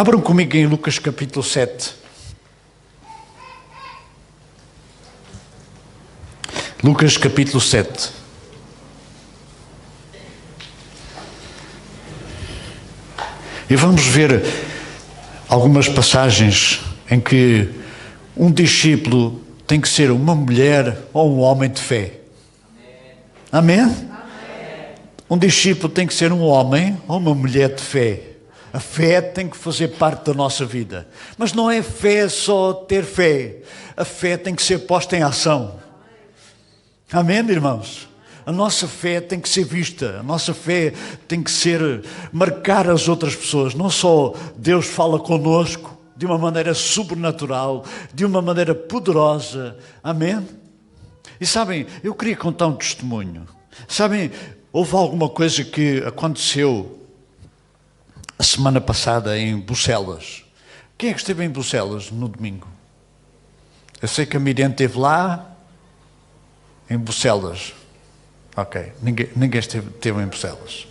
Abram comigo em Lucas capítulo 7. Lucas capítulo 7. E vamos ver algumas passagens em que um discípulo tem que ser uma mulher ou um homem de fé. Amém? Amém? Um discípulo tem que ser um homem ou uma mulher de fé. A fé tem que fazer parte da nossa vida. Mas não é fé só ter fé. A fé tem que ser posta em ação. Amém, irmãos? A nossa fé tem que ser vista. A nossa fé tem que ser marcar as outras pessoas. Não só Deus fala connosco de uma maneira sobrenatural, de uma maneira poderosa. Amém? E sabem, eu queria contar um testemunho. Sabem, houve alguma coisa que aconteceu a semana passada em Bucelas. Quem é que esteve em Bucelas no domingo? Eu sei que a Miriam esteve lá, em Bucelas. Ok, ninguém esteve em Bucelas.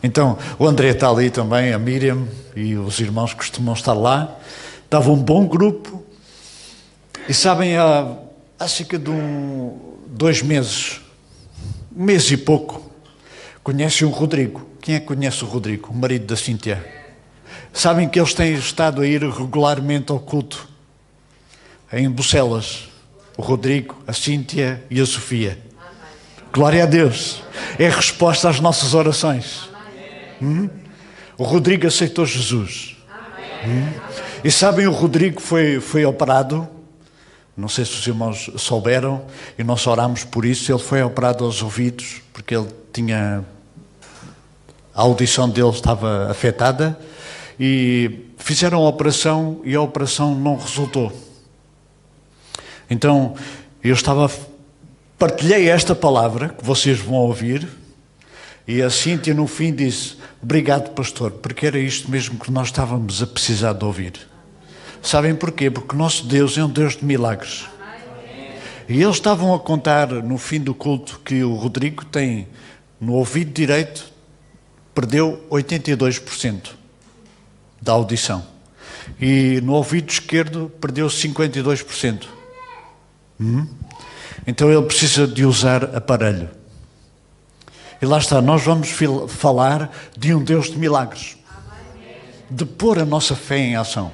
Então, o André está ali também, a Miriam e os irmãos costumam estar lá. Estava um bom grupo. E sabem, há cerca de 2 meses, 1 mês e pouco, conhecem o Rodrigo. Quem é que conhece o Rodrigo, o marido da Cíntia? Sabem que eles têm estado a ir regularmente ao culto em Bucelas. O Rodrigo, a Cíntia e a Sofia. Glória a Deus. É a resposta às nossas orações. O Rodrigo aceitou Jesus. E sabem, o Rodrigo foi operado. Não sei se os irmãos souberam. E nós orámos por isso. Ele foi operado aos ouvidos, porque ele tinha... A audição dele estava afetada. E fizeram a operação e a operação não resultou. Então, partilhei esta palavra que vocês vão ouvir, e a Cíntia no fim disse: obrigado, pastor, porque era isto mesmo que nós estávamos a precisar de ouvir. Sabem porquê? Porque o nosso Deus é um Deus de milagres. E eles estavam a contar no fim do culto que o Rodrigo tem, no ouvido direito, perdeu 82% da audição. E no ouvido esquerdo perdeu 52%. Então ele precisa de usar aparelho. E lá está, nós vamos falar de um Deus de milagres. De pôr a nossa fé em ação.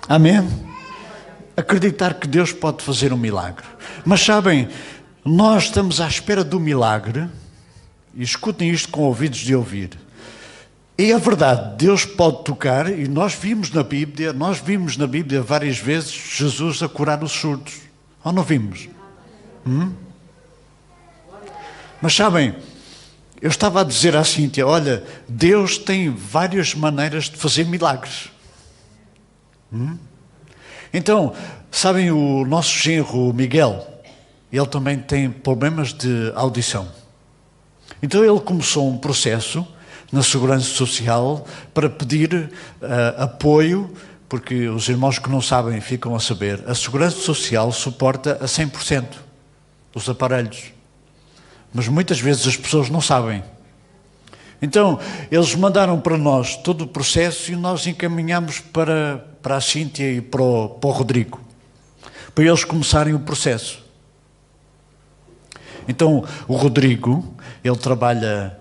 Amém? Acreditar que Deus pode fazer um milagre. Mas sabem, nós estamos à espera do milagre, e escutem isto com ouvidos de ouvir. E é verdade, Deus pode tocar, e nós vimos na Bíblia várias vezes Jesus a curar os surdos. Ou não vimos? Mas sabem, eu estava a dizer à Cíntia, olha, Deus tem várias maneiras de fazer milagres. Então, sabem, o nosso genro Miguel, ele também tem problemas de audição. Então ele começou um processo na Segurança Social para pedir apoio, porque os irmãos que não sabem ficam a saber, a Segurança Social suporta a 100% os aparelhos. Mas muitas vezes as pessoas não sabem. Então, eles mandaram para nós todo o processo e nós encaminhamos para a Cíntia e para o Rodrigo, para eles começarem o processo. Então, o Rodrigo, ele trabalha...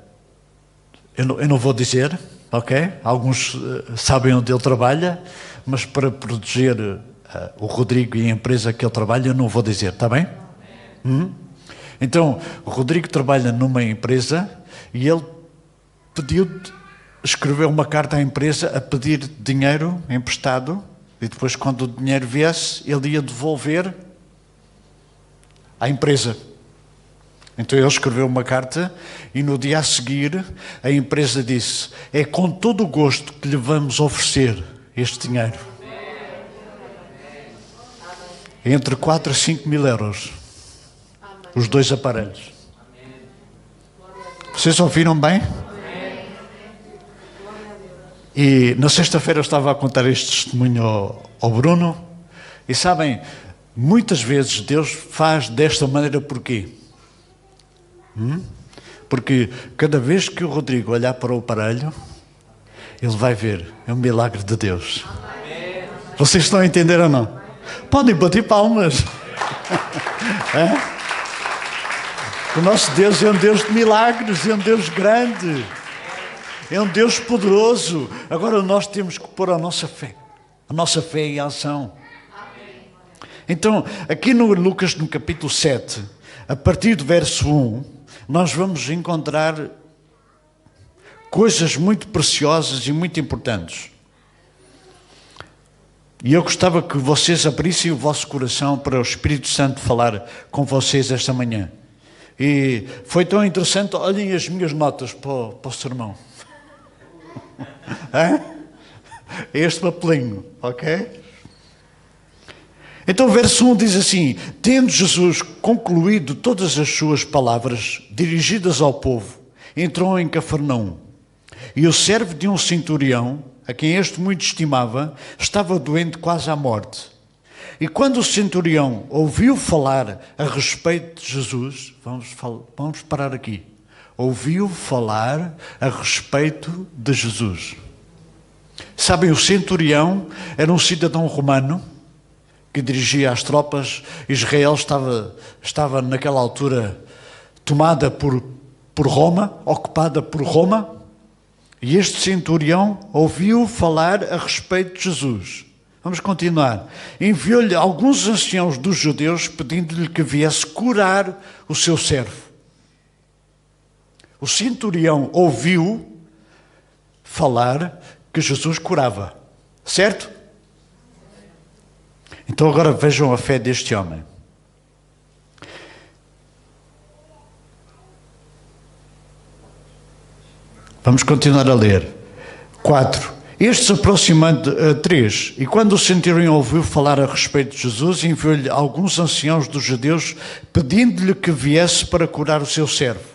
Eu não vou dizer, ok? Alguns sabem onde ele trabalha, mas para proteger o Rodrigo e a empresa que ele trabalha, eu não vou dizer, está bem? Então, o Rodrigo trabalha numa empresa e ele escreveu uma carta à empresa a pedir dinheiro emprestado, e depois, quando o dinheiro viesse, ele ia devolver à empresa. Então ele escreveu uma carta e no dia a seguir a empresa disse: é com todo o gosto que lhe vamos oferecer este dinheiro. Entre 4 a 5 mil euros. Os 2 aparelhos. Vocês ouviram bem? E na sexta-feira eu estava a contar este testemunho ao Bruno. E sabem, muitas vezes Deus faz desta maneira porquê? Porque cada vez que o Rodrigo olhar para o aparelho, ele vai ver. É um milagre de Deus. Vocês estão a entender ou não? Podem bater palmas. É? O nosso Deus é um Deus de milagres, é um Deus grande, é um Deus poderoso. Agora nós temos que pôr a nossa fé em ação. Então, aqui no Lucas, no capítulo 7, a partir do verso 1, nós vamos encontrar coisas muito preciosas e muito importantes. E eu gostava que vocês abrissem o vosso coração para o Espírito Santo falar com vocês esta manhã. E foi tão interessante, olhem as minhas notas para o sermão. É este papelinho, ok? Então o verso 1 diz assim: tendo Jesus concluído todas as suas palavras dirigidas ao povo, entrou em Cafarnaum. E o servo de um centurião, a quem este muito estimava, estava doente quase à morte. E quando o centurião ouviu falar a respeito de Jesus, vamos parar aqui. Ouviu falar a respeito de Jesus. Sabem, o centurião era um cidadão romano que dirigia as tropas. Israel estava naquela altura tomada por Roma, ocupada por Roma. E este centurião ouviu falar a respeito de Jesus. Vamos continuar. Enviou-lhe alguns anciãos dos judeus pedindo-lhe que viesse curar o seu servo. O centurião ouviu falar que Jesus curava. Certo? Então agora vejam a fé deste homem. Vamos continuar a ler. 4. Estes aproximando 3. E quando o centurião ouviu falar a respeito de Jesus, enviou-lhe alguns anciãos dos judeus, pedindo-lhe que viesse para curar o seu servo.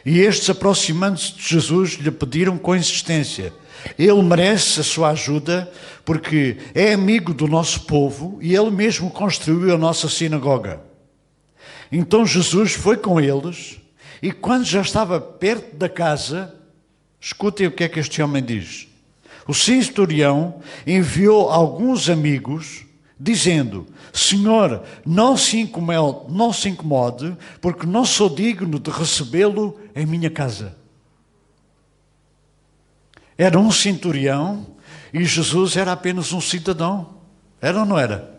E estes, aproximando-se de Jesus, lhe pediram com insistência: ele merece a sua ajuda, porque é amigo do nosso povo e ele mesmo construiu a nossa sinagoga. Então Jesus foi com eles e quando já estava perto da casa, escutem o que é que este homem diz. O centurião enviou alguns amigos, dizendo: Senhor, não se incomode, porque não sou digno de recebê-lo em minha casa. Era um centurião e Jesus era apenas um cidadão. Era ou não era?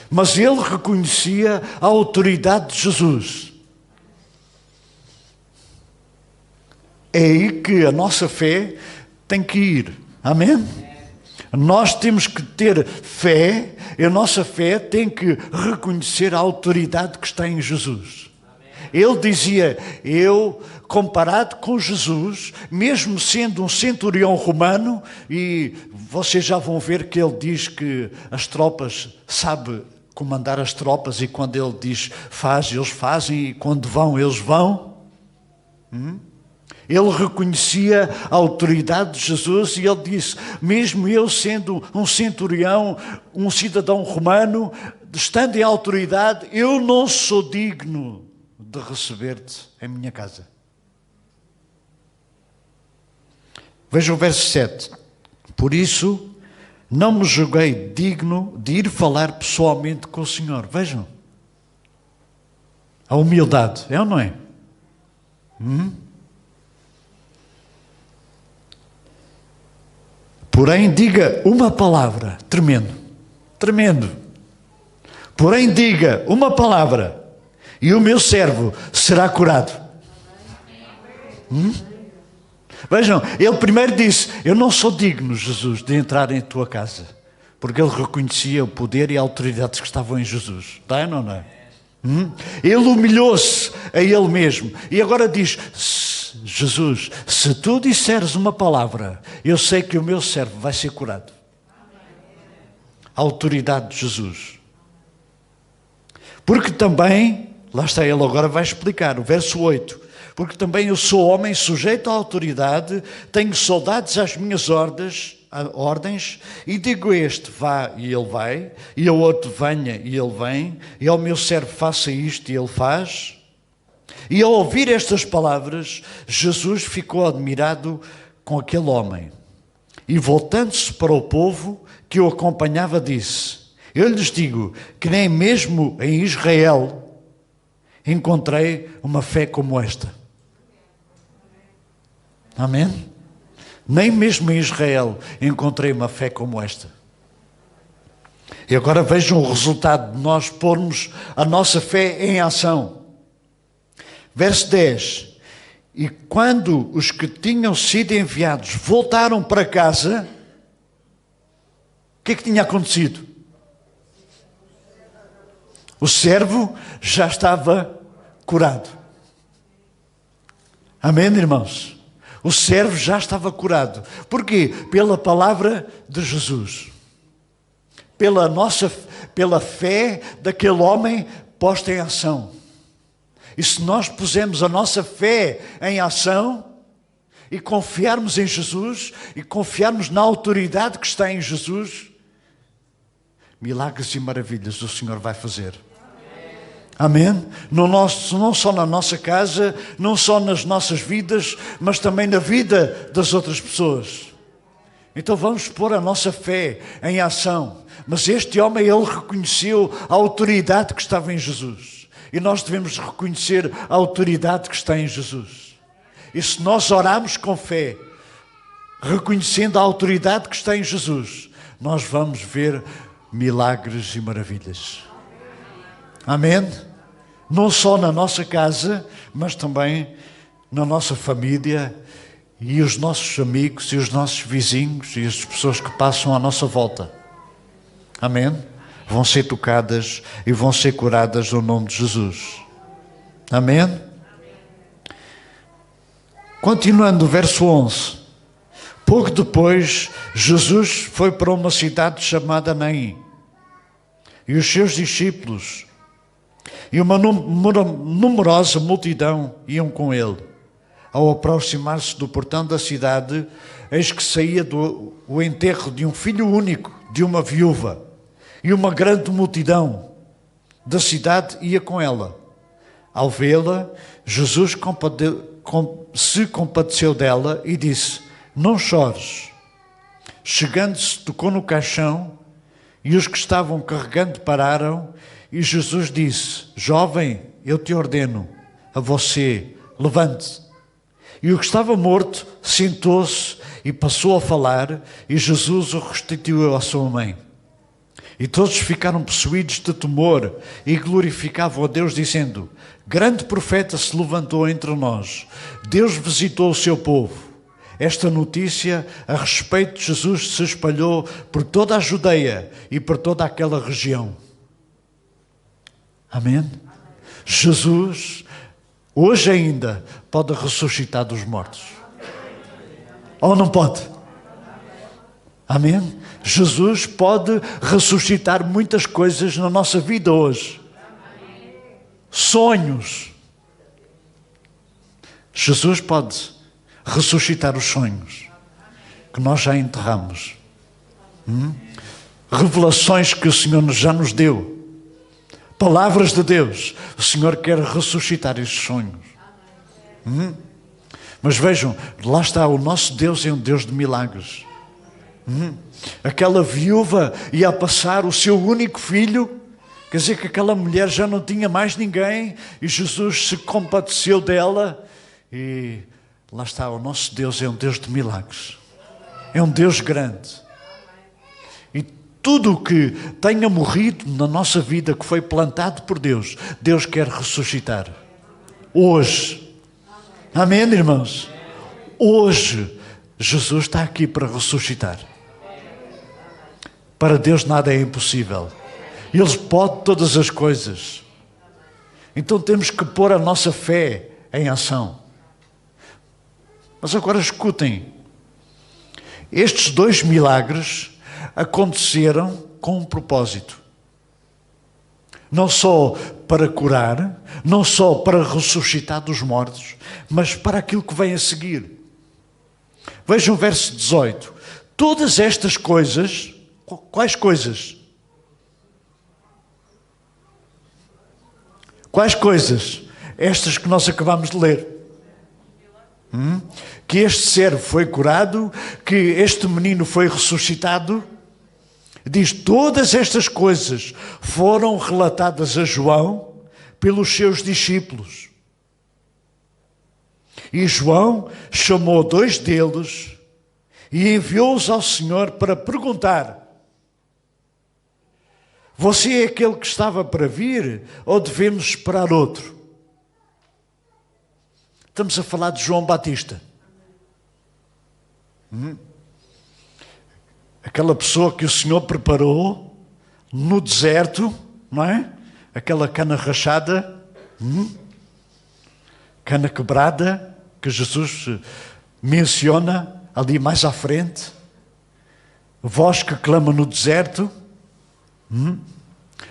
Mas ele reconhecia a autoridade de Jesus. É aí que a nossa fé tem que ir. Amém? Nós temos que ter fé, e a nossa fé tem que reconhecer a autoridade que está em Jesus. Ele dizia, comparado com Jesus, mesmo sendo um centurião romano, e vocês já vão ver que ele diz que as tropas, sabe comandar as tropas, e quando ele diz faz, eles fazem, e quando vão, eles vão. Ele reconhecia a autoridade de Jesus e ele disse, mesmo eu sendo um centurião, um cidadão romano, estando em autoridade, eu não sou digno de receber-te em minha casa. Veja o verso 7. Por isso, não me julguei digno de ir falar pessoalmente com o Senhor. Vejam. A humildade, é ou não é? Porém, diga uma palavra, tremendo. Porém, diga uma palavra e o meu servo será curado. Vejam, ele primeiro disse, eu não sou digno, Jesus, de entrar em tua casa. Porque ele reconhecia o poder e a autoridade que estavam em Jesus. Está ou não é? Ele humilhou-se a ele mesmo. E agora diz, Jesus, se tu disseres uma palavra, eu sei que o meu servo vai ser curado. A autoridade de Jesus. Porque também, lá está ele agora vai explicar, o verso 8. Porque também eu sou homem sujeito à autoridade, tenho soldados às minhas ordens, e digo a este, vá, e ele vai, e ao outro, venha, e ele vem, e ao meu servo, faça isto, e ele faz. E ao ouvir estas palavras, Jesus ficou admirado com aquele homem. E voltando-se para o povo que o acompanhava, disse: eu lhes digo que nem mesmo em Israel encontrei uma fé como esta. Amém? Nem mesmo em Israel encontrei uma fé como esta. E agora vejam o resultado de nós pormos a nossa fé em ação. Verso 10. E quando os que tinham sido enviados voltaram para casa, o que é que tinha acontecido? O servo já estava curado. Amém, irmãos? O servo já estava curado. Porquê? Pela palavra de Jesus. Pela fé daquele homem posta em ação. E se nós pusermos a nossa fé em ação e confiarmos em Jesus e confiarmos na autoridade que está em Jesus, milagres e maravilhas o Senhor vai fazer. Amém? Não só na nossa casa, não só nas nossas vidas, mas também na vida das outras pessoas. Então vamos pôr a nossa fé em ação. Mas este homem, ele reconheceu a autoridade que estava em Jesus. E nós devemos reconhecer a autoridade que está em Jesus. E se nós orarmos com fé, reconhecendo a autoridade que está em Jesus, nós vamos ver milagres e maravilhas. Amém? Não só na nossa casa, mas também na nossa família e os nossos amigos e os nossos vizinhos e as pessoas que passam à nossa volta. Amém? Vão ser tocadas e vão ser curadas no nome de Jesus. Amém? Continuando o verso 11. Pouco depois, Jesus foi para uma cidade chamada Naim. E os seus discípulos e uma numerosa multidão iam com ele. Ao aproximar-se do portão da cidade, eis que saía o enterro de um filho único de uma viúva. E uma grande multidão da cidade ia com ela. Ao vê-la, Jesus se compadeceu dela e disse: não chores. Chegando-se, tocou no caixão e os que estavam carregando pararam. E Jesus disse: jovem, eu te ordeno a você, levante-se. E o que estava morto sentou-se e passou a falar, e Jesus o restituiu à sua mãe. E todos ficaram possuídos de temor e glorificavam a Deus, dizendo: grande profeta se levantou entre nós. Deus visitou o seu povo. Esta notícia a respeito de Jesus se espalhou por toda a Judeia e por toda aquela região. Amém? Jesus, hoje ainda, pode ressuscitar dos mortos. Ou não pode? Amém? Jesus pode ressuscitar muitas coisas na nossa vida hoje. Sonhos. Jesus pode ressuscitar os sonhos que nós já enterramos. Revelações que o Senhor já nos deu. Palavras de Deus. O Senhor quer ressuscitar estes sonhos. Mas vejam, lá está, o nosso Deus é um Deus de milagres. Aquela viúva ia passar o seu único filho, quer dizer que aquela mulher já não tinha mais ninguém, e Jesus se compadeceu dela, e lá está, o nosso Deus é um Deus de milagres, é um Deus grande. E tudo o que tenha morrido na nossa vida, que foi plantado por Deus, Deus quer ressuscitar hoje. Amém, irmãos? Hoje Jesus está aqui para ressuscitar. Para Deus nada é impossível. Ele pode todas as coisas. Então temos que pôr a nossa fé em ação. Mas agora escutem. Estes 2 milagres aconteceram com um propósito. Não só para curar, não só para ressuscitar dos mortos, mas para aquilo que vem a seguir. Vejam o verso 18. Todas estas coisas... Quais coisas? Quais coisas? estas que nós acabamos de ler. Que este servo foi curado, que este menino foi ressuscitado. Diz, todas estas coisas foram relatadas a João pelos seus discípulos. E João chamou 2 deles e enviou-os ao Senhor para perguntar: você é aquele que estava para vir ou devemos esperar outro? Estamos a falar de João Batista. Aquela pessoa que o Senhor preparou no deserto, não é? Aquela cana rachada, cana quebrada, que Jesus menciona ali mais à frente. Voz que clama no deserto.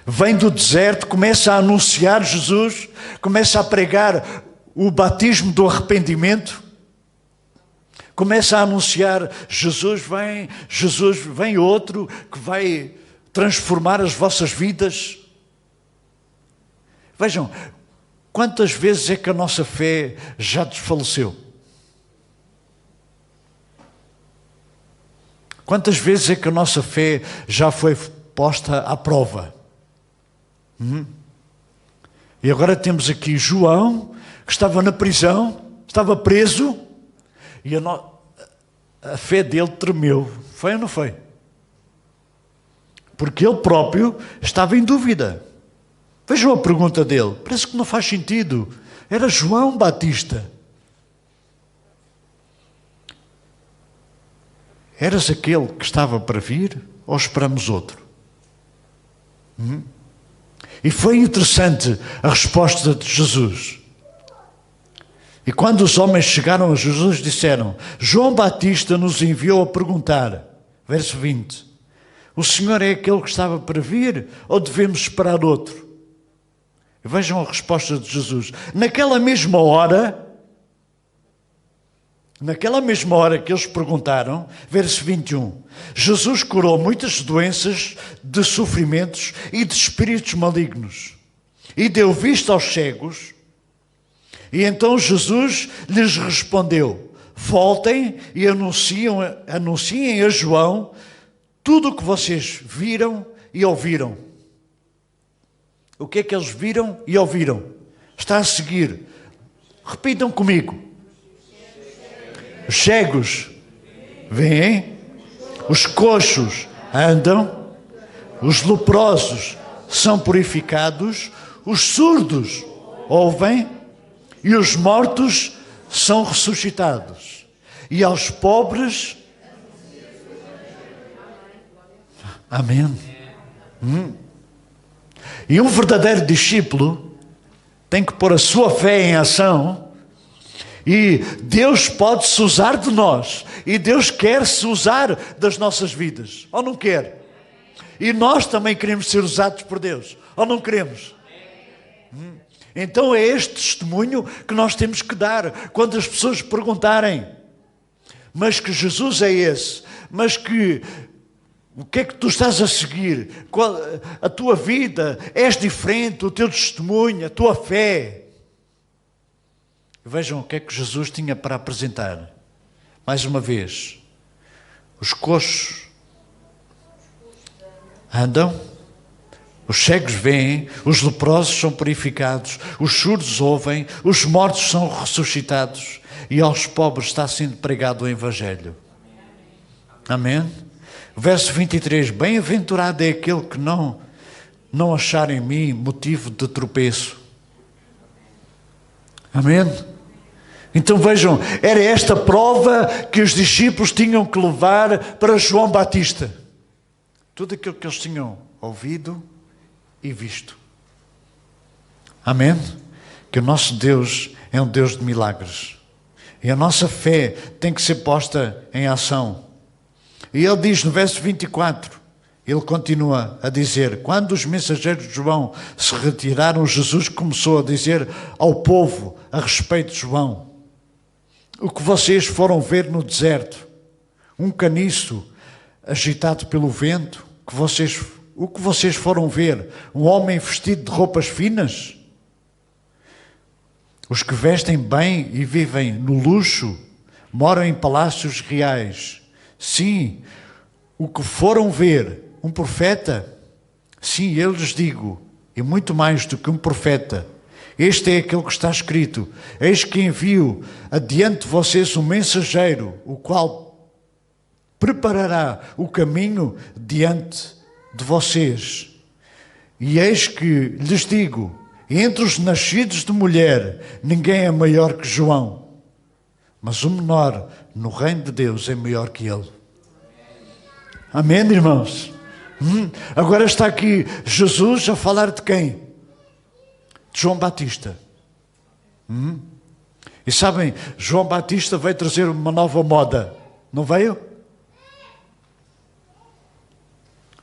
Vem do deserto, começa a anunciar Jesus, começa a pregar o batismo do arrependimento, começa a anunciar Jesus vem outro que vai transformar as vossas vidas. Vejam, quantas vezes é que a nossa fé já desfaleceu? Quantas vezes é que a nossa fé já foi posta à prova? E agora temos aqui João, que estava na prisão, estava preso, e a fé dele tremeu. Foi ou não foi? Porque ele próprio estava em dúvida. Vejam a pergunta dele, parece que não faz sentido. Era João Batista. Eras aquele que estava para vir ou esperamos outro? E foi interessante a resposta de Jesus. E quando os homens chegaram a Jesus, disseram: João Batista nos enviou a perguntar, verso 20, o Senhor é aquele que estava para vir ou devemos esperar outro? E vejam a resposta de Jesus. Naquela mesma hora que eles perguntaram, verso 21, Jesus curou muitas doenças, de sofrimentos e de espíritos malignos, e deu vista aos cegos. E então Jesus lhes respondeu: voltem e anunciem a João tudo o que vocês viram e ouviram. O que é que eles viram e ouviram? Está a seguir. Repitam comigo. Os cegos veem, os coxos andam, os leprosos são purificados, os surdos ouvem e os mortos são ressuscitados. E aos pobres... Amém. E um verdadeiro discípulo tem que pôr a sua fé em ação. E Deus pode se usar de nós. E Deus quer se usar das nossas vidas. Ou não quer? E nós também queremos ser usados por Deus. Ou não queremos? Então é este testemunho que nós temos que dar. Quando as pessoas perguntarem: mas que Jesus é esse? Mas que... o que é que tu estás a seguir? A tua vida? És diferente? O teu testemunho? A tua fé? Vejam o que é que Jesus tinha para apresentar. Mais uma vez. Os coxos andam, os cegos veem, os leprosos são purificados, os surdos ouvem, os mortos são ressuscitados e aos pobres está sendo pregado o Evangelho. Amém? Verso 23, bem-aventurado é aquele que não achar em mim motivo de tropeço. Amém? Então vejam, era esta prova que os discípulos tinham que levar para João Batista. Tudo aquilo que eles tinham ouvido e visto. Amém? Que o nosso Deus é um Deus de milagres. E a nossa fé tem que ser posta em ação. E ele diz no verso 24, ele continua a dizer: quando os mensageiros de João se retiraram, Jesus começou a dizer ao povo a respeito de João: o que vocês foram ver no deserto, um caniço agitado pelo vento, o que vocês foram ver, um homem vestido de roupas finas? Os que vestem bem e vivem no luxo moram em palácios reais. Sim, o que foram ver um profeta, sim, eu lhes digo, e muito mais do que um profeta, este é aquele que está escrito: eis que envio adiante de vocês um mensageiro, o qual preparará o caminho diante de vocês. E eis que lhes digo, entre os nascidos de mulher, ninguém é maior que João, mas o menor no reino de Deus é maior que ele. Amém, irmãos? Agora está aqui Jesus a falar de quem? De João Batista. E sabem, João Batista veio trazer uma nova moda, não veio?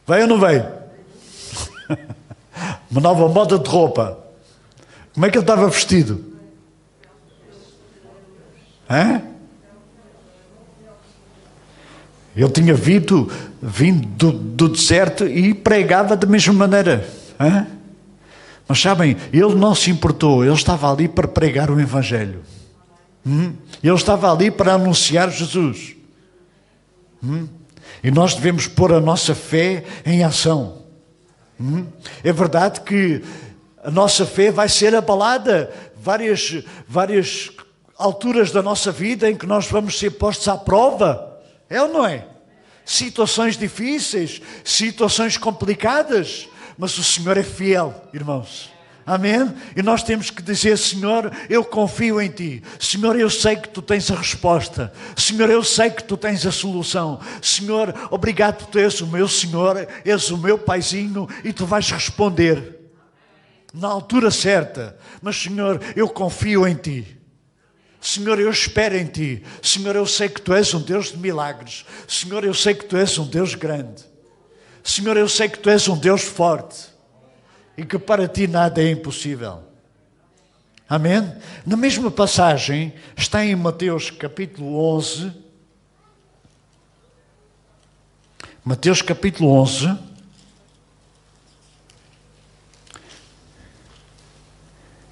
Veio ou não veio? Uma nova moda de roupa. Como é que ele estava vestido? Hã? Ele tinha vindo do deserto e pregava da mesma maneira. Hã? Mas sabem, ele não se importou, ele estava ali para pregar o Evangelho. Ele estava ali para anunciar Jesus. E nós devemos pôr a nossa fé em ação. É verdade que a nossa fé vai ser abalada várias alturas da nossa vida em que nós vamos ser postos à prova. É ou não é? Situações difíceis, situações complicadas, mas o Senhor é fiel, irmãos. Amém? E nós temos que dizer: Senhor, eu confio em Ti. Senhor, eu sei que Tu tens a resposta. Senhor, eu sei que Tu tens a solução. Senhor, obrigado por Tu és o meu Senhor, és o meu Paizinho e Tu vais responder na altura certa. Mas, Senhor, eu confio em Ti. Senhor, eu espero em Ti. Senhor, eu sei que Tu és um Deus de milagres. Senhor, eu sei que Tu és um Deus grande. Senhor, eu sei que Tu és um Deus forte e que para Ti nada é impossível. Amém? Na mesma passagem, está em Mateus capítulo 11. Mateus capítulo 11.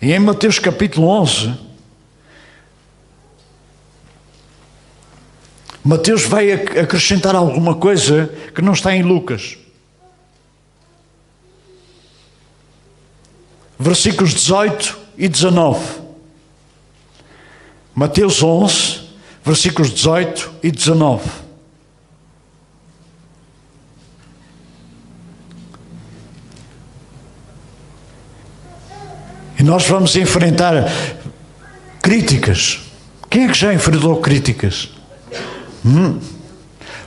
E em Mateus capítulo 11, Mateus vai acrescentar alguma coisa que não está em Lucas. Versículos 18 e 19. Mateus 11, versículos 18 e 19. E nós vamos enfrentar críticas. Quem é que já enfrentou críticas?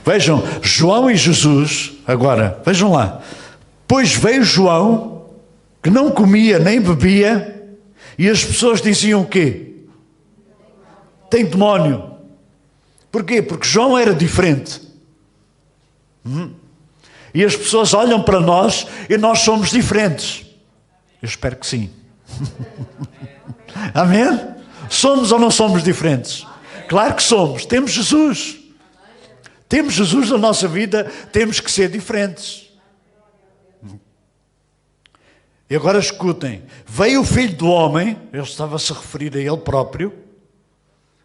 Vejam, João e Jesus, agora, vejam lá. Pois veio João, que não comia nem bebia, e as pessoas diziam o quê? Tem demónio. Porquê? Porque João era diferente. E as pessoas olham para nós e nós somos diferentes. Eu espero que sim. Amém? Somos ou não somos diferentes? Claro que somos. Temos Jesus. Temos Jesus na nossa vida, temos que ser diferentes. E agora escutem, veio o Filho do Homem, ele estava-se a referir a ele próprio,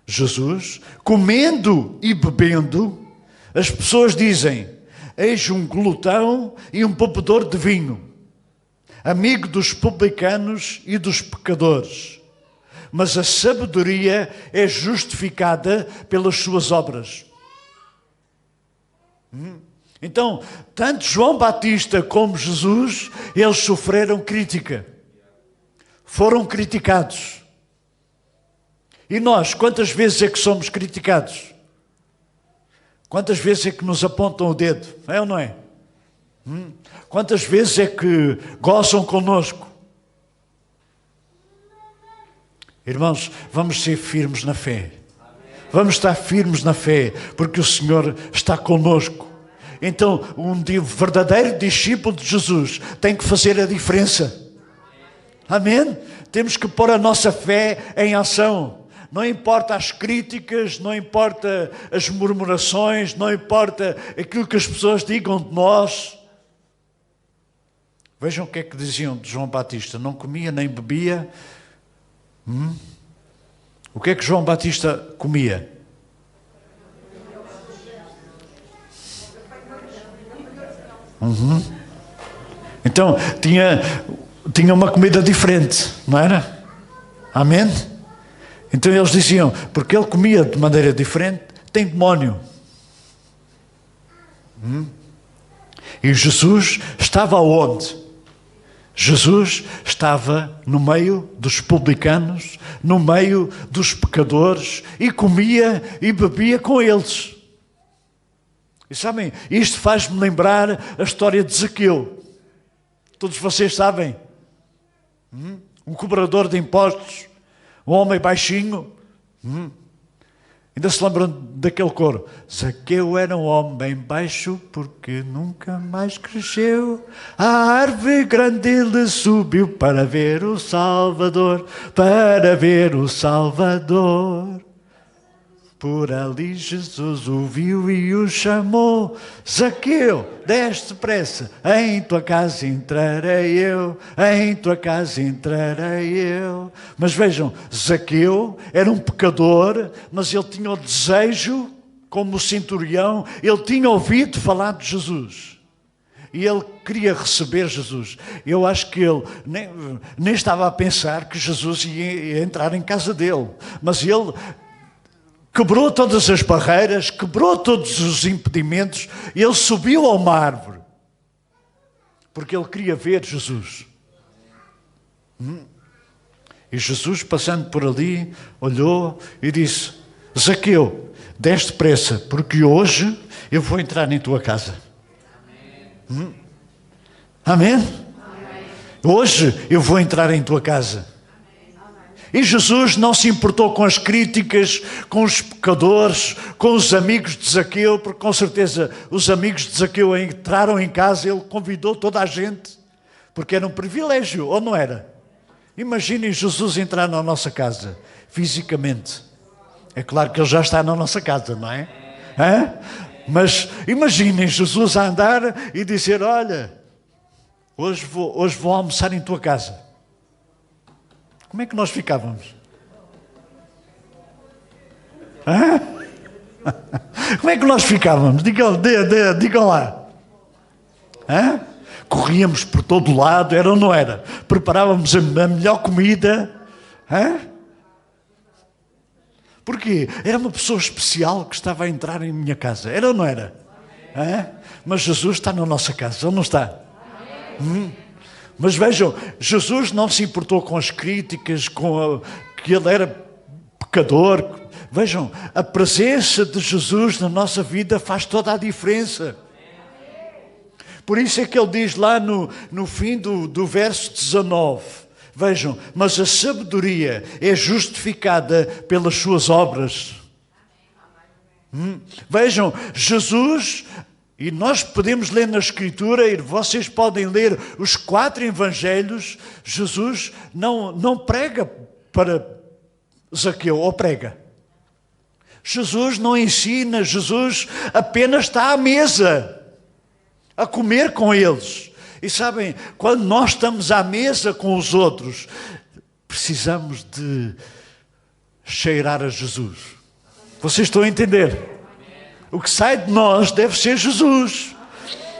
Jesus, comendo e bebendo. As pessoas dizem: eis um glutão e um bebedor de vinho, amigo dos publicanos e dos pecadores. Mas a sabedoria é justificada pelas suas obras. Então, tanto João Batista como Jesus, eles sofreram crítica. Foram criticados. E nós, quantas vezes é que somos criticados? Quantas vezes é que nos apontam o dedo? É ou não é? Quantas vezes é que gozam connosco? Irmãos, vamos ser firmes na fé. Vamos estar firmes na fé, porque o Senhor está connosco. Então, um verdadeiro discípulo de Jesus tem que fazer a diferença. Amém? Temos que pôr a nossa fé em ação. Não importa as críticas, não importa as murmurações, não importa aquilo que as pessoas digam de nós. Vejam o que é que diziam de João Batista. Não comia nem bebia. O que é que João Batista comia? Então, tinha uma comida diferente, não era? Amém? Então eles diziam, porque ele comia de maneira diferente, tem demónio. E Jesus estava onde? Jesus estava no meio dos publicanos, no meio dos pecadores, e comia e bebia com eles. E sabem, isto faz-me lembrar a história de Zaqueu. Todos vocês sabem? Um cobrador de impostos, um homem baixinho. Ainda se lembram daquele coro? Zaqueu era um homem bem baixo porque nunca mais cresceu. A árvore grande ele subiu para ver o Salvador, para ver o Salvador. Por ali Jesus o viu e o chamou. Zaqueu, desce depressa, em tua casa entrarei eu, em tua casa entrarei eu. Mas vejam, Zaqueu era um pecador, mas ele tinha o desejo, como o centurião, ele tinha ouvido falar de Jesus. E ele queria receber Jesus. Eu acho que ele nem estava a pensar que Jesus ia entrar em casa dele. Mas ele quebrou todas as barreiras, quebrou todos os impedimentos, e ele subiu a uma árvore, porque ele queria ver Jesus. E Jesus, passando por ali, olhou e disse, Zaqueu, desce depressa, porque hoje eu vou entrar em tua casa. Amém? Hoje eu vou entrar em tua casa. E Jesus não se importou com as críticas, com os pecadores, com os amigos de Zaqueu, porque com certeza os amigos de Zaqueu entraram em casa, ele convidou toda a gente, porque era um privilégio, ou não era? Imaginem Jesus entrar na nossa casa, fisicamente. É claro que ele já está na nossa casa, não é? Mas imaginem Jesus a andar e dizer, olha, hoje vou almoçar em tua casa. Como é que nós ficávamos? Como é que nós ficávamos? Digam lá. Corríamos por todo lado, era ou não era? Preparávamos a melhor comida. Porquê? Era uma pessoa especial que estava a entrar em minha casa. Era ou não era? Mas Jesus está na nossa casa, ou não está? Mas vejam, Jesus não se importou com as críticas, que ele era pecador. Vejam, a presença de Jesus na nossa vida faz toda a diferença. Por isso é que ele diz lá no fim do verso 19, vejam, mas a sabedoria é justificada pelas suas obras. Vejam, Jesus... E nós podemos ler na Escritura, e vocês podem ler os 4 evangelhos, Jesus não prega para Zaqueu, ou prega. Jesus não ensina, Jesus apenas está à mesa, a comer com eles. E sabem, quando nós estamos à mesa com os outros, precisamos de cheirar a Jesus. Vocês estão a entender? O que sai de nós deve ser Jesus.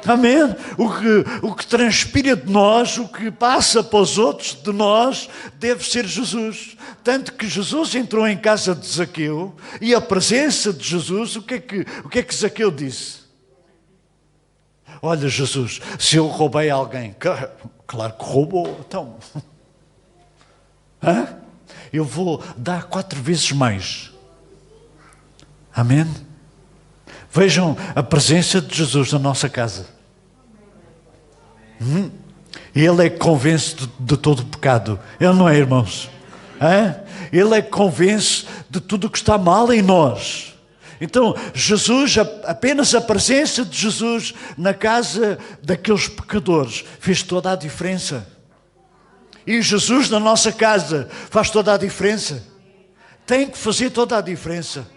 Amém? O que transpira de nós, o que passa para os outros de nós, deve ser Jesus. Tanto que Jesus entrou em casa de Zaqueu, e a presença de Jesus, o que é que Zaqueu disse? Olha, Jesus, se eu roubei alguém, claro que roubou, então... Eu vou dar 4 vezes mais. Amém? Vejam a presença de Jesus na nossa casa. Ele é que convence de todo o pecado. Ele não é, irmãos? Ele é que convence de tudo o que está mal em nós. Então, Jesus, apenas a presença de Jesus na casa daqueles pecadores fez toda a diferença. E Jesus na nossa casa faz toda a diferença. Tem que fazer toda a diferença.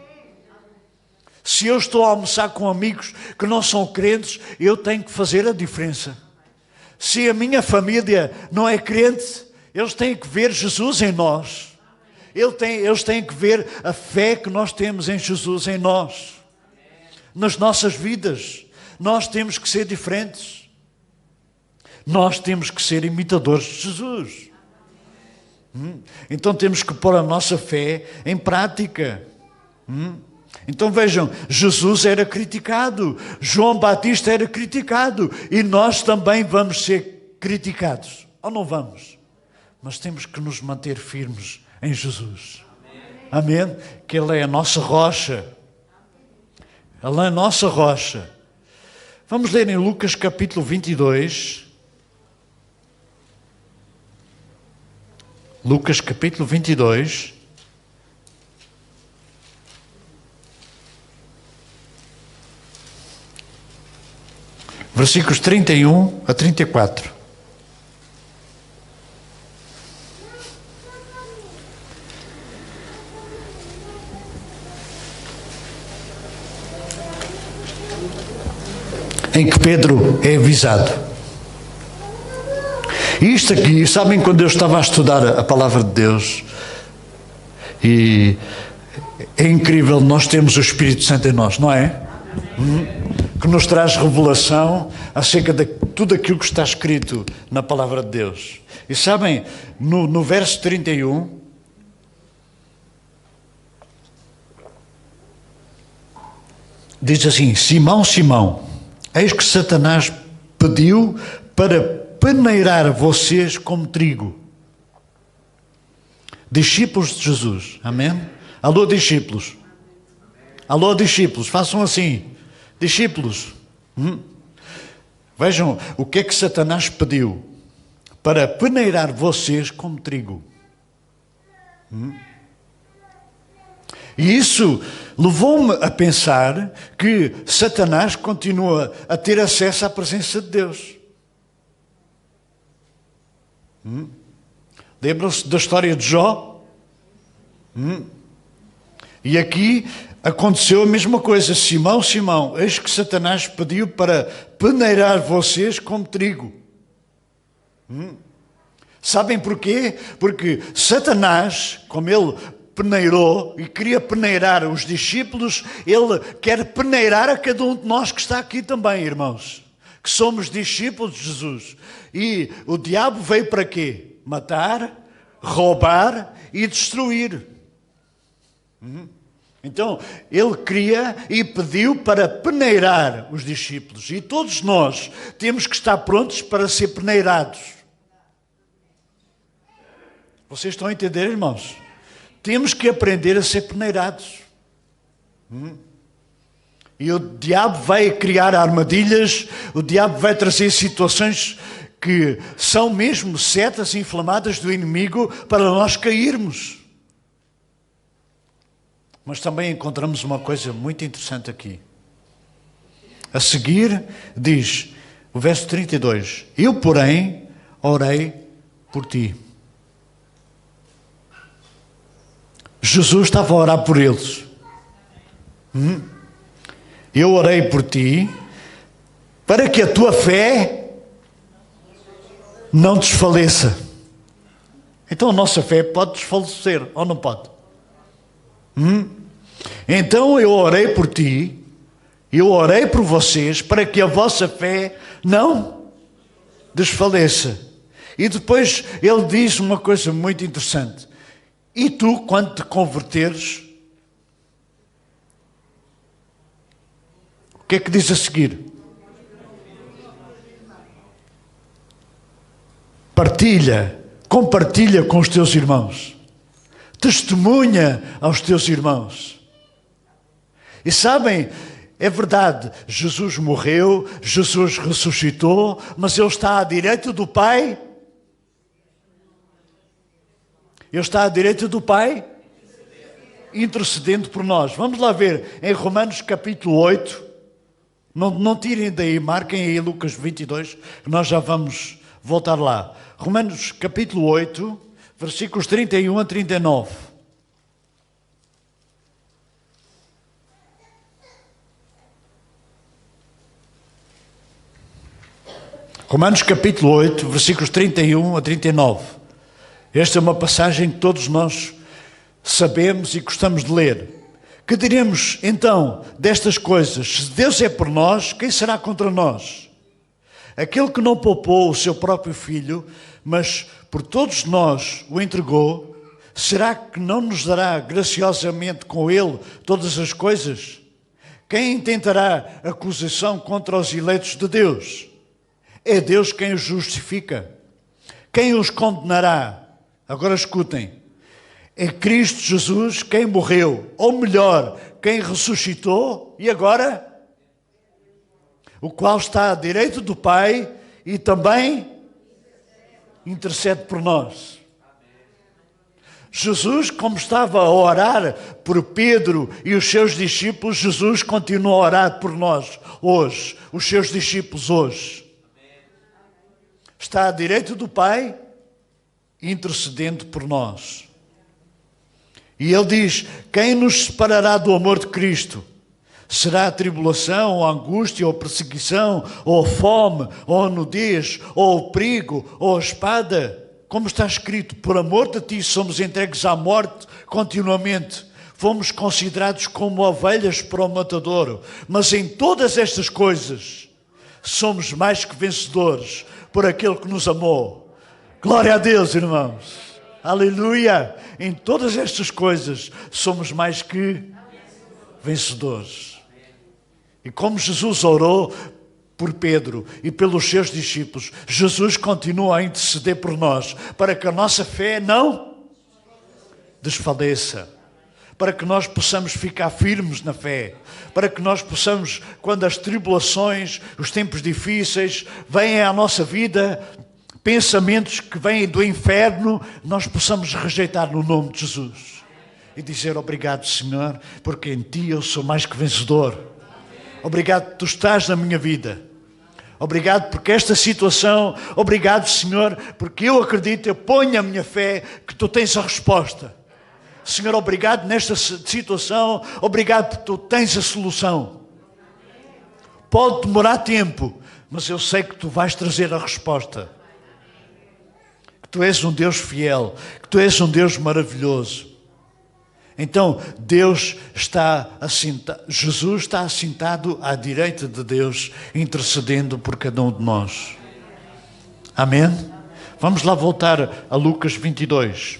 Se eu estou a almoçar com amigos que não são crentes, eu tenho que fazer a diferença. Se a minha família não é crente, eles têm que ver Jesus em nós. Eles têm que ver a fé que nós temos em Jesus, em nós. Nas nossas vidas. Nós temos que ser diferentes. Nós temos que ser imitadores de Jesus. Então temos que pôr a nossa fé em prática. Então vejam, Jesus era criticado, João Batista era criticado, e nós também vamos ser criticados, ou não vamos? Mas temos que nos manter firmes em Jesus. Amém? Que Ele é a nossa rocha. Ele é a nossa rocha. Vamos ler em Lucas capítulo 22. Lucas capítulo 22. Versículos 31 a 34. Em que Pedro é avisado. E isto aqui, sabem, quando eu estava a estudar a palavra de Deus, e é incrível, nós temos o Espírito Santo em nós, não é? Que nos traz revelação acerca de tudo aquilo que está escrito na palavra de Deus. E sabem, no verso 31, diz assim: Simão, Simão, eis que Satanás pediu para peneirar vocês como trigo. Discípulos de Jesus, amém? Alô, discípulos. Alô, discípulos, façam assim. Discípulos, vejam o que é que Satanás pediu para peneirar vocês como trigo. E isso levou-me a pensar que Satanás continua a ter acesso à presença de Deus. Lembram-se da história de Jó? E aqui aconteceu a mesma coisa. Simão, Simão, eis que Satanás pediu para peneirar vocês como trigo. Sabem porquê? Porque Satanás, como ele peneirou e queria peneirar os discípulos, ele quer peneirar a cada um de nós que está aqui também, irmãos. Que somos discípulos de Jesus. E o diabo veio para quê? Matar, roubar e destruir. Então, ele queria e pediu para peneirar os discípulos. E todos nós temos que estar prontos para ser peneirados. Vocês estão a entender, irmãos? Temos que aprender a ser peneirados. E o diabo vai criar armadilhas, o diabo vai trazer situações que são mesmo setas inflamadas do inimigo para nós cairmos. Mas também encontramos uma coisa muito interessante aqui. A seguir diz, o verso 32, eu, porém, orei por ti. Jesus estava a orar por eles. Eu orei por ti para que a tua fé não desfaleça. Então a nossa fé pode desfalecer, ou não pode? Então eu orei por ti, eu orei por vocês para que a vossa fé não desfaleça. E depois ele diz uma coisa muito interessante. E tu, quando te converteres, o que é que diz a seguir? Compartilha com os teus irmãos. Testemunha aos teus irmãos. E sabem, é verdade, Jesus morreu, Jesus ressuscitou, mas Ele está à direita do Pai. Ele está à direita do Pai, intercedendo por nós. Vamos lá ver em Romanos capítulo 8. Não tirem daí, marquem aí Lucas 22, que nós já vamos voltar lá. Romanos capítulo 8, versículos 31 a 39. Romanos capítulo 8, versículos 31 a 39. Esta é uma passagem que todos nós sabemos e gostamos de ler. Que diremos então destas coisas? Se Deus é por nós, quem será contra nós? Aquele que não poupou o seu próprio filho, mas por todos nós o entregou, será que não nos dará graciosamente com ele todas as coisas? Quem intentará acusação contra os eleitos de Deus? É Deus quem os justifica. Quem os condenará? Agora escutem. É Cristo Jesus quem morreu, ou melhor, quem ressuscitou e agora? O qual está à direita do Pai e também intercede por nós. Jesus, como estava a orar por Pedro e os seus discípulos, Jesus continua a orar por nós hoje, os seus discípulos hoje. Está à direita do Pai, intercedendo por nós. E ele diz: quem nos separará do amor de Cristo? Será a tribulação, ou a angústia, ou a perseguição, ou a fome, ou a nudez, ou o perigo, ou a espada? Como está escrito, por amor de ti somos entregues à morte continuamente. Fomos considerados como ovelhas para o matadouro. Mas em todas estas coisas somos mais que vencedores por aquele que nos amou. Glória a Deus, irmãos. Aleluia. Em todas estas coisas somos mais que vencedores. E como Jesus orou por Pedro e pelos seus discípulos, Jesus continua a interceder por nós, para que a nossa fé não desfaleça, para que nós possamos ficar firmes na fé, para que nós possamos, quando as tribulações, os tempos difíceis vêm à nossa vida, pensamentos que vêm do inferno, nós possamos rejeitar no nome de Jesus e dizer: obrigado, Senhor, porque em Ti eu sou mais que vencedor. Obrigado que Tu estás na minha vida. Obrigado porque esta situação, obrigado, Senhor, porque eu acredito, eu ponho a minha fé que Tu tens a resposta. Senhor, obrigado nesta situação, obrigado porque Tu tens a solução. Pode demorar tempo, mas eu sei que Tu vais trazer a resposta. Que Tu és um Deus fiel, que Tu és um Deus maravilhoso. Então, Jesus está assentado à direita de Deus, intercedendo por cada um de nós. Amém? Vamos lá voltar a Lucas 22.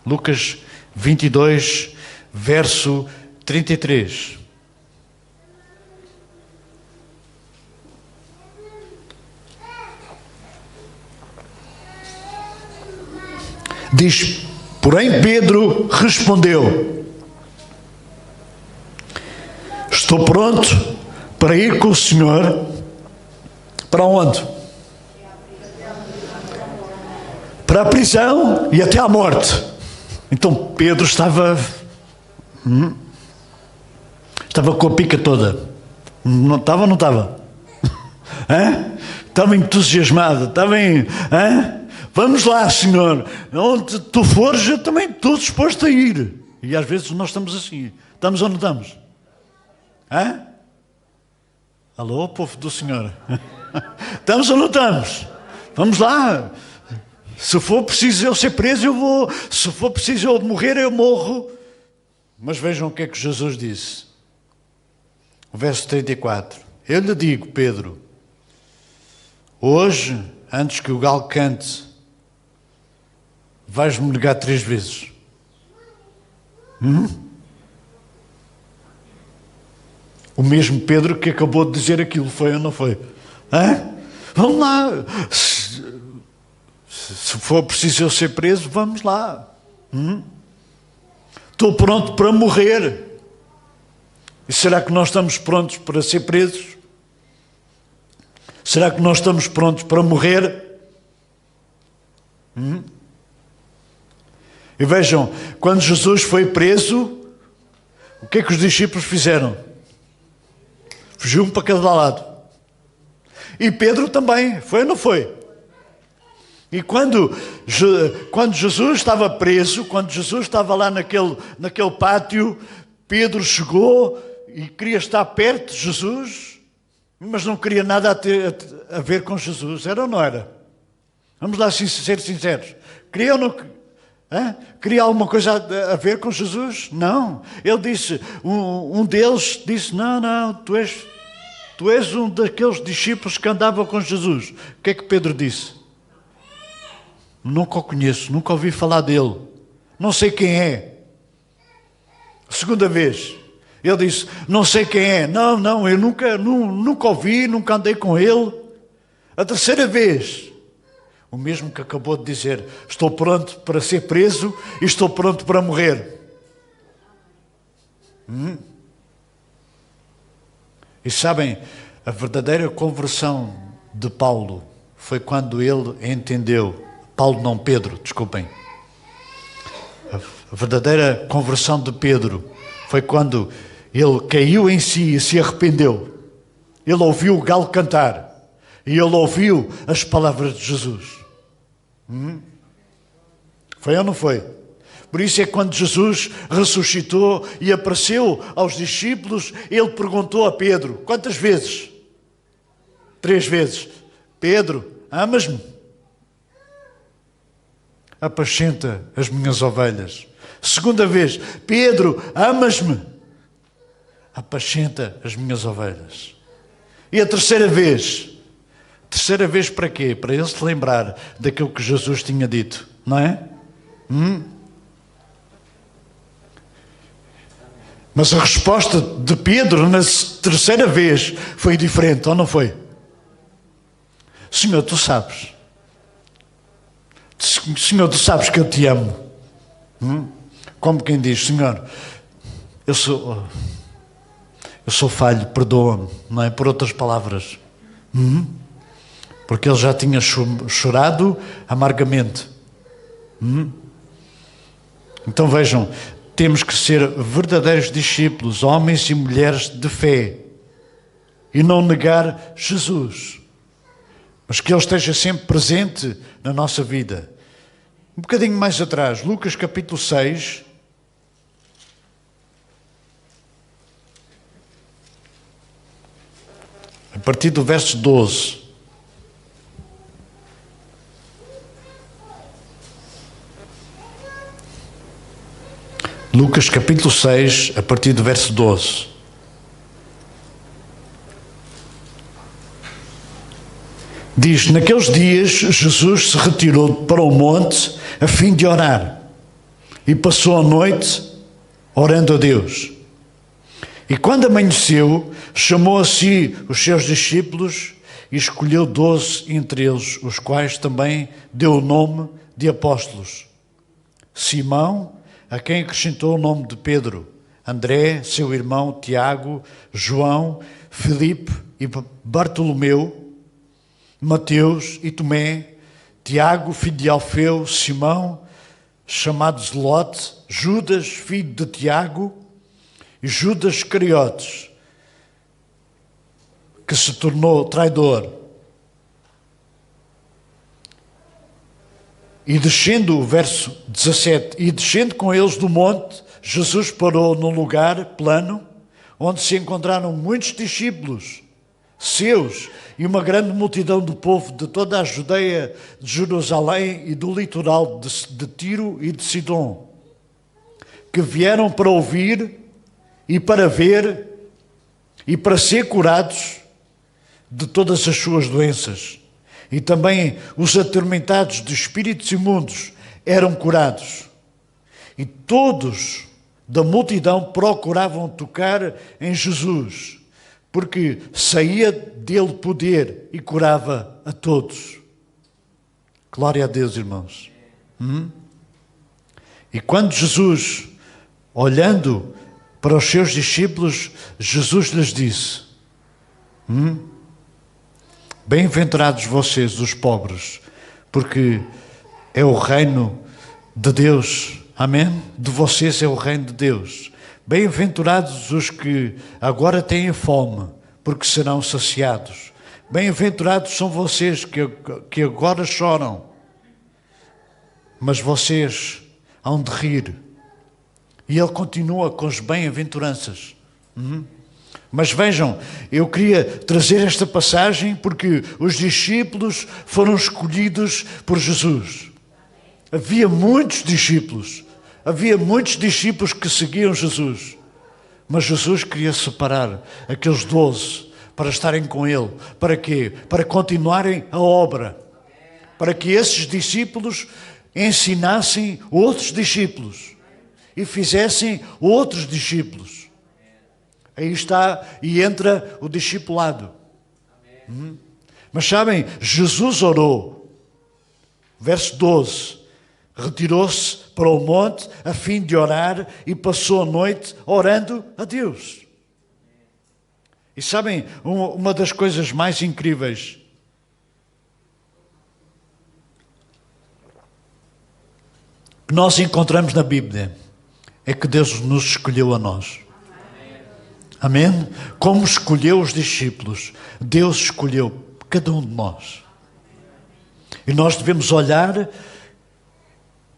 Lucas 22, verso 33. Diz: porém Pedro respondeu: estou pronto para ir com o Senhor. Para onde? Para a prisão e até à morte. Então Pedro estava com a pica toda. Não estava ou não estava? Estava entusiasmado. Vamos lá, Senhor. Onde Tu fores, eu também estou disposto a ir. E às vezes nós estamos assim. Estamos ou não estamos? Alô, povo do Senhor. Estamos ou não estamos? Vamos lá. Se for preciso eu ser preso, eu vou. Se for preciso eu morrer, eu morro. Mas vejam o que é que Jesus disse. O verso 34. Eu lhe digo, Pedro, hoje, antes que o galo cante, vais-me negar 3 vezes. O mesmo Pedro que acabou de dizer aquilo, foi ou não foi? Vamos lá. Se for preciso eu ser preso, vamos lá. Estou pronto para morrer. E será que nós estamos prontos para ser presos? Será que nós estamos prontos para morrer? E vejam, quando Jesus foi preso, o que é que os discípulos fizeram? Fugiu um para cada lado. E Pedro também, foi ou não foi? E quando Jesus estava preso, quando Jesus estava lá naquele pátio, Pedro chegou e queria estar perto de Jesus, mas não queria nada a ver com Jesus. Era ou não era? Vamos lá ser sinceros. Queria ou não? Hã? Queria alguma coisa a ver com Jesus? Não. Ele disse, um deles disse, não, tu és um daqueles discípulos que andava com Jesus. O que é que Pedro disse? Nunca o conheço, nunca ouvi falar dele. Não sei quem é. Segunda vez, ele disse, não sei quem é. Não, eu nunca ouvi, nunca andei com ele. A terceira vez, o mesmo que acabou de dizer, estou pronto para ser preso e estou pronto para morrer. E sabem, a verdadeira conversão de Paulo foi quando ele entendeu, Paulo não, Pedro, desculpem. A verdadeira conversão de Pedro foi quando ele caiu em si e se arrependeu. Ele ouviu o galo cantar e ele ouviu as palavras de Jesus. Foi ou não foi? Por isso é que quando Jesus ressuscitou e apareceu aos discípulos, ele perguntou a Pedro, quantas vezes? 3 vezes. Pedro, amas-me? Apascenta as minhas ovelhas. Segunda vez, Pedro, amas-me? Apascenta as minhas ovelhas. E a terceira vez? Terceira vez para quê? Para ele se lembrar daquilo que Jesus tinha dito, não é? Mas a resposta de Pedro na terceira vez foi diferente, ou não foi? Senhor, tu sabes. Senhor, tu sabes que eu te amo. Como quem diz, Senhor, eu sou falho, perdoa-me, não é? Por outras palavras. Porque ele já tinha chorado amargamente. Então vejam, temos que ser verdadeiros discípulos, homens e mulheres de fé, e não negar Jesus, mas que Ele esteja sempre presente na nossa vida. Um bocadinho mais atrás, Lucas capítulo 6, a partir do verso 12. Lucas capítulo 6, a partir do verso 12. Diz, naqueles dias Jesus se retirou para o monte a fim de orar e passou a noite orando a Deus. E quando amanheceu, chamou a si os seus discípulos e escolheu 12 entre eles, os quais também deu o nome de apóstolos. Simão, a quem acrescentou o nome de Pedro, André, seu irmão, Tiago, João, Filipe e Bartolomeu, Mateus e Tomé, Tiago, filho de Alfeu, Simão, chamado Zelote, Judas, filho de Tiago, e Judas Iscariotes, que se tornou traidor. E descendo, o verso 17, e descendo com eles do monte, Jesus parou num lugar plano, onde se encontraram muitos discípulos seus e uma grande multidão do povo de toda a Judeia, de Jerusalém e do litoral de Tiro e de Sidom, que vieram para ouvir e para ver e para ser curados de todas as suas doenças. E também os atormentados de espíritos imundos eram curados. E todos da multidão procuravam tocar em Jesus, porque saía dele poder e curava a todos. Glória a Deus, irmãos. E quando Jesus, olhando para os seus discípulos, Jesus lhes disse, bem-aventurados vocês, os pobres, porque é o reino de Deus. Amém? De vocês é o reino de Deus. Bem-aventurados os que agora têm fome, porque serão saciados. Bem-aventurados são vocês que agora choram, mas vocês hão de rir. E ele continua com as bem-aventuranças. Mas vejam, eu queria trazer esta passagem porque os discípulos foram escolhidos por Jesus. Havia muitos discípulos que seguiam Jesus. Mas Jesus queria separar aqueles 12 para estarem com Ele. Para quê? Para continuarem a obra. Para que esses discípulos ensinassem outros discípulos e fizessem outros discípulos. Aí está e entra o discipulado. Mas sabem, Jesus orou. Verso 12. Retirou-se para o monte a fim de orar e passou a noite orando a Deus. E sabem, uma das coisas mais incríveis que nós encontramos na Bíblia é que Deus nos escolheu a nós. Amém? Como escolheu os discípulos, Deus escolheu cada um de nós. E nós devemos olhar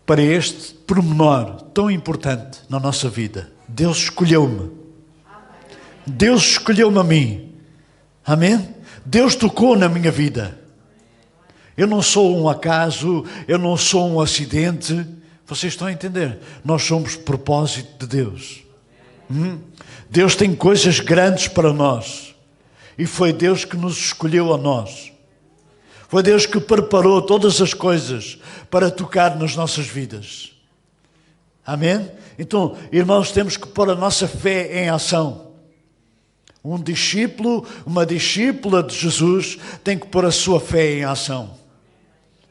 para este pormenor tão importante na nossa vida. Deus escolheu-me. Deus escolheu-me a mim. Amém? Deus tocou na minha vida. Eu não sou um acaso, eu não sou um acidente. Vocês estão a entender? Nós somos propósito de Deus. Deus tem coisas grandes para nós. E foi Deus que nos escolheu a nós. Foi Deus que preparou todas as coisas para tocar nas nossas vidas. Amém? Então, irmãos, temos que pôr a nossa fé em ação. Um discípulo, uma discípula de Jesus tem que pôr a sua fé em ação.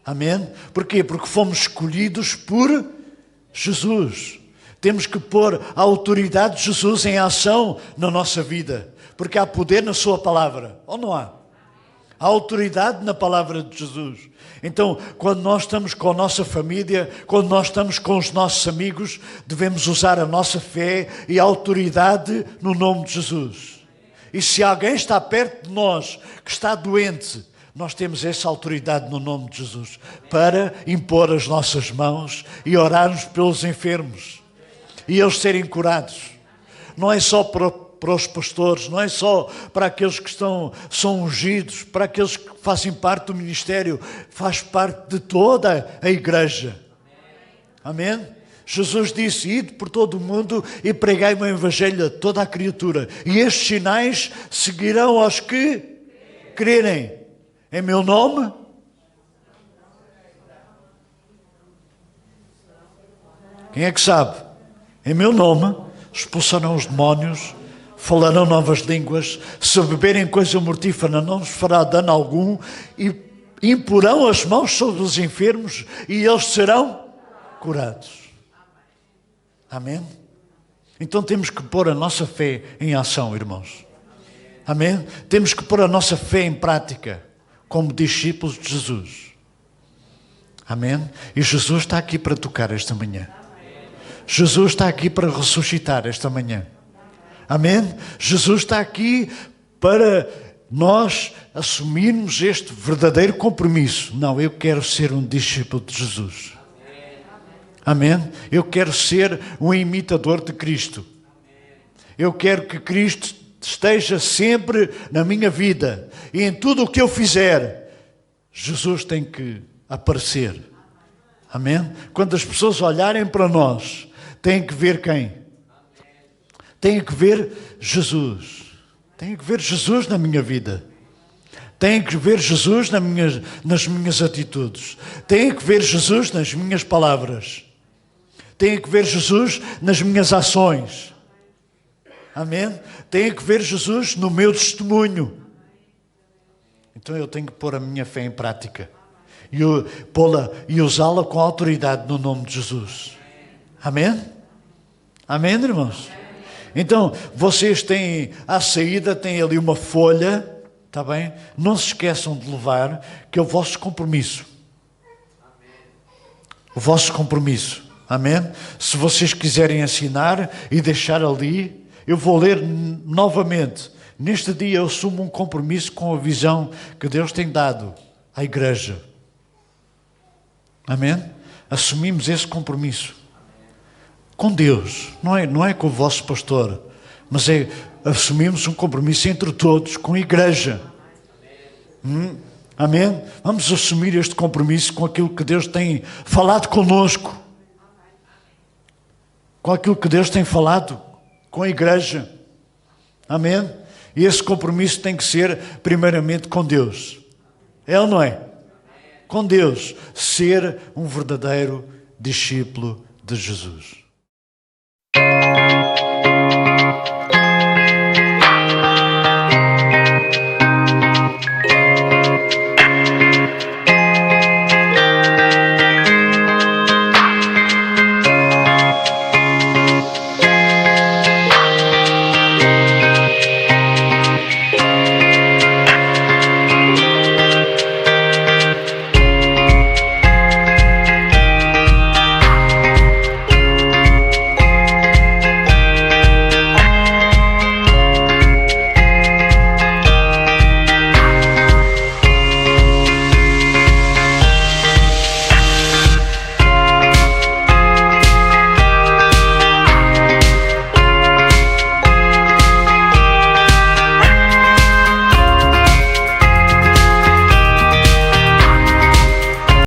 Amém? Porquê? Porque fomos escolhidos por Jesus. Temos que pôr a autoridade de Jesus em ação na nossa vida. Porque há poder na sua palavra. Ou não há? Há autoridade na palavra de Jesus. Então, quando nós estamos com a nossa família, quando nós estamos com os nossos amigos, devemos usar a nossa fé e a autoridade no nome de Jesus. E se alguém está perto de nós, que está doente, nós temos essa autoridade no nome de Jesus para impor as nossas mãos e orarmos pelos enfermos e eles serem curados. Não é só para os pastores, não é só para aqueles que são ungidos, para aqueles que fazem parte do ministério, faz parte de toda a igreja. Amém? Jesus disse, ide por todo o mundo e pregai o evangelho a toda a criatura. E estes sinais seguirão aos que crerem. Em meu nome? Quem é que sabe? Em meu nome expulsarão os demónios, falarão novas línguas, se beberem coisa mortífera não nos fará dano algum, e imporão as mãos sobre os enfermos e eles serão curados. Amém? Então temos que pôr a nossa fé em ação, irmãos. Amém? Temos que pôr a nossa fé em prática, como discípulos de Jesus. Amém? E Jesus está aqui para tocar esta manhã. Jesus está aqui para ressuscitar esta manhã. Amém? Jesus está aqui para nós assumirmos este verdadeiro compromisso. Não, eu quero ser um discípulo de Jesus. Amém? Eu quero ser um imitador de Cristo. Eu quero que Cristo esteja sempre na minha vida. E em tudo o que eu fizer, Jesus tem que aparecer. Amém? Quando as pessoas olharem para nós, têm que ver quem? Têm que ver Jesus. Têm que ver Jesus na minha vida. Têm que ver Jesus nas minhas atitudes. Têm que ver Jesus nas minhas palavras. Têm que ver Jesus nas minhas ações. Amém? Têm que ver Jesus no meu testemunho. Então eu tenho que pôr a minha fé em prática. Pô-la e usá-la com autoridade no nome de Jesus. Amém? Amém, irmãos? Então, vocês têm, à saída, têm ali uma folha, está bem? Não se esqueçam de levar, que é o vosso compromisso. O vosso compromisso. Amém? Se vocês quiserem assinar e deixar ali, eu vou ler novamente. Neste dia eu assumo um compromisso com a visão que Deus tem dado à igreja. Amém? Assumimos esse compromisso. Com Deus. Não é com o vosso pastor. Mas assumimos um compromisso entre todos, com a igreja. Amém? Vamos assumir este compromisso com aquilo que Deus tem falado conosco. Com aquilo que Deus tem falado com a igreja. Amém? E esse compromisso tem que ser primeiramente com Deus. É ou não é? Com Deus. Ser um verdadeiro discípulo de Jesus.